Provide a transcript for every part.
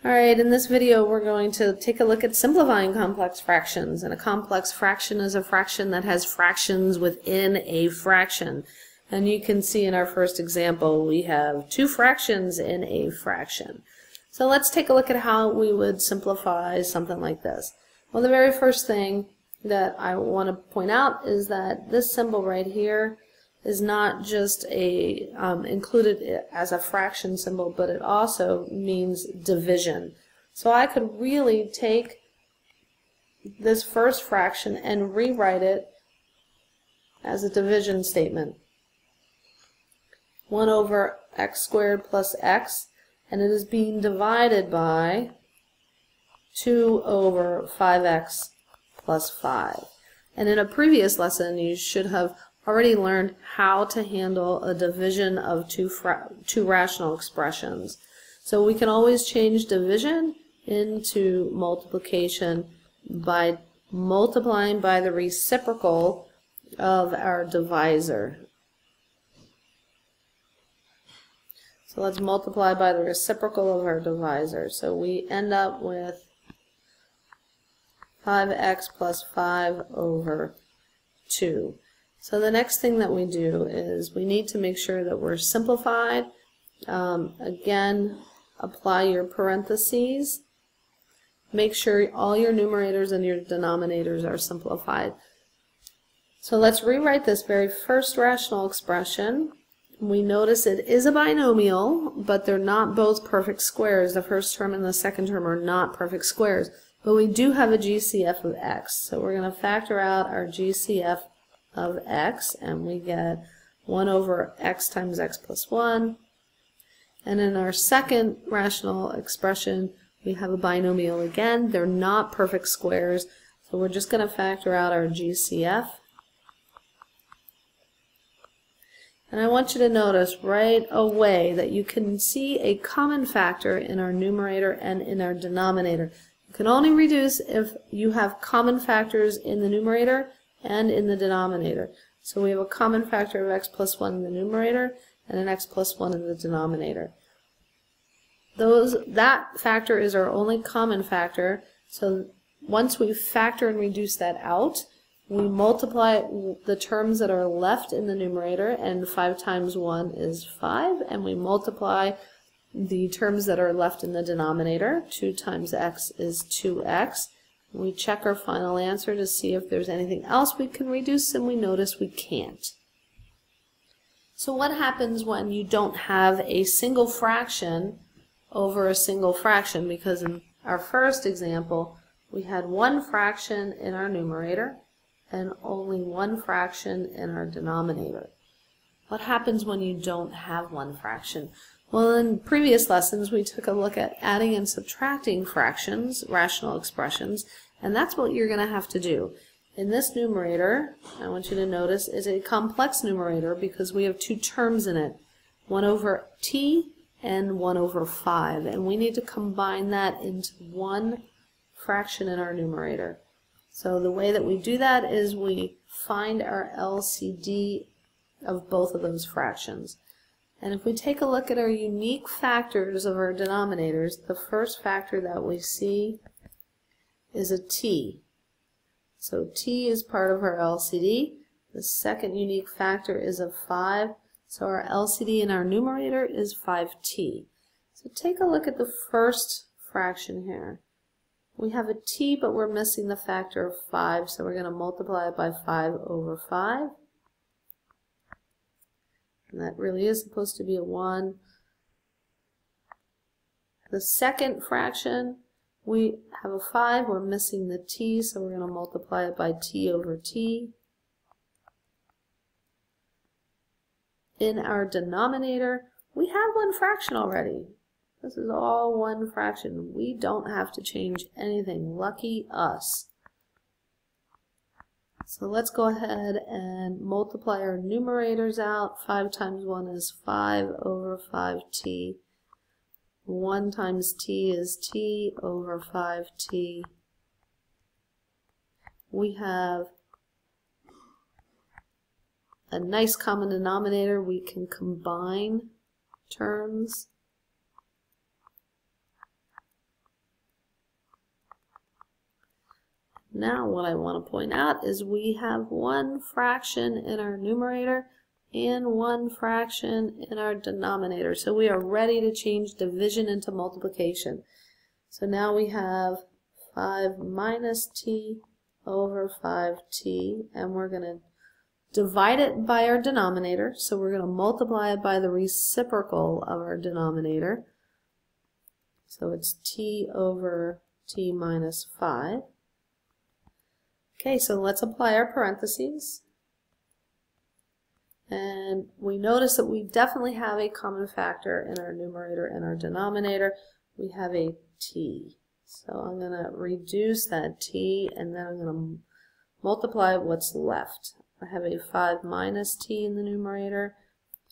Alright, in this video we're going to take a look at simplifying complex fractions. And a complex fraction is a fraction that has fractions within a fraction. And you can see in our first example we have two fractions in a fraction. So let's take a look at how we would simplify something like this. Well, the very first thing that I want to point out is that this symbol right here is not just a included as a fraction symbol, but it also means division. So I could really take this first fraction and rewrite it as a division statement. 1 over x squared plus x, and it is being divided by 2 over 5x plus 5. And in a previous lesson you should have already learned how to handle a division of two rational expressions. So we can always change division into multiplication by multiplying by the reciprocal of our divisor. So let's multiply by the reciprocal of our divisor. So we end up with 5x plus 5 over 2. So the next thing that we do is we need to make sure that we're simplified. Again, apply your parentheses. Make sure all your numerators and your denominators are simplified. So let's rewrite this very first rational expression. We notice it is a binomial, but they're not both perfect squares. The first term and the second term are not perfect squares. But we do have a GCF of x. So we're going to factor out our GCF of x, and we get 1 over x times x plus 1. And in our second rational expression, we have a binomial again. They're not perfect squares, so we're just going to factor out our GCF. And I want you to notice right away that you can see a common factor in our numerator and in our denominator. You can only reduce if you have common factors in the numerator and in the denominator. So we have a common factor of x plus 1 in the numerator and an x plus 1 in the denominator. That factor is our only common factor, so once we factor and reduce that out, we multiply the terms that are left in the numerator, and 5 times 1 is 5, and we multiply the terms that are left in the denominator. 2 times x is 2x. We check our final answer to see if there's anything else we can reduce, and we notice we can't. So what happens when you don't have a single fraction over a single fraction? Because in our first example, we had one fraction in our numerator and only one fraction in our denominator. What happens when you don't have one fraction? Well, in previous lessons we took a look at adding and subtracting fractions, rational expressions, and that's what you're going to have to do. In this numerator, I want you to notice, is a complex numerator because we have two terms in it, 1 over t and 1 over 5, and we need to combine that into one fraction in our numerator. So the way that we do that is we find our LCD of both of those fractions. And if we take a look at our unique factors of our denominators, the first factor that we see is a t. So t is part of our LCD. The second unique factor is a 5. So our LCD in our numerator is 5t. So take a look at the first fraction here. We have a t, but we're missing the factor of 5, so we're going to multiply it by 5 over 5. And that really is supposed to be a 1. The second fraction, we have a 5, we're missing the t, so we're going to multiply it by t over t. In our denominator, we have one fraction already. This is all one fraction. We don't have to change anything. Lucky us. So let's go ahead and multiply our numerators out. 5 times 1 is 5 over 5t. 1 times t is t over 5t. We have a nice common denominator. We can combine terms. now what I want to point out is we have one fraction in our numerator and one fraction in our denominator. So we are ready to change division into multiplication. So now we have 5 minus t over 5t, and we're going to divide it by our denominator. So we're going to multiply it by the reciprocal of our denominator. So it's t over t minus 5. Okay, so let's apply our parentheses. And we notice that we definitely have a common factor in our numerator and our denominator. We have a t. So I'm going to reduce that t, and then I'm going to multiply what's left. I have a 5 minus t in the numerator,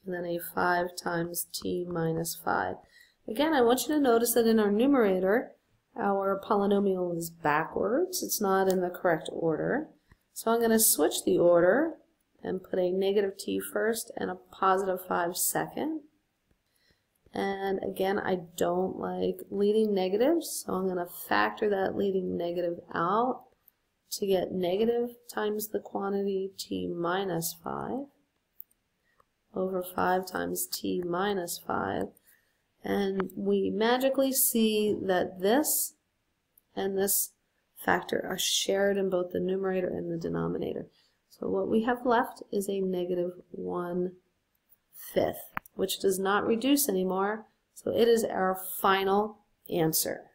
and then a 5 times t minus 5. Again, I want you to notice that in our numerator, our polynomial is backwards. It's not in the correct order. So I'm going to switch the order and put a negative t first and a positive 5 second. And again, I don't like leading negatives, so I'm going to factor that leading negative out to get negative times the quantity t minus 5 over 5 times t minus 5. And we magically see that this and this factor are shared in both the numerator and the denominator. So what we have left is a negative 1/5, which does not reduce anymore, so it is our final answer.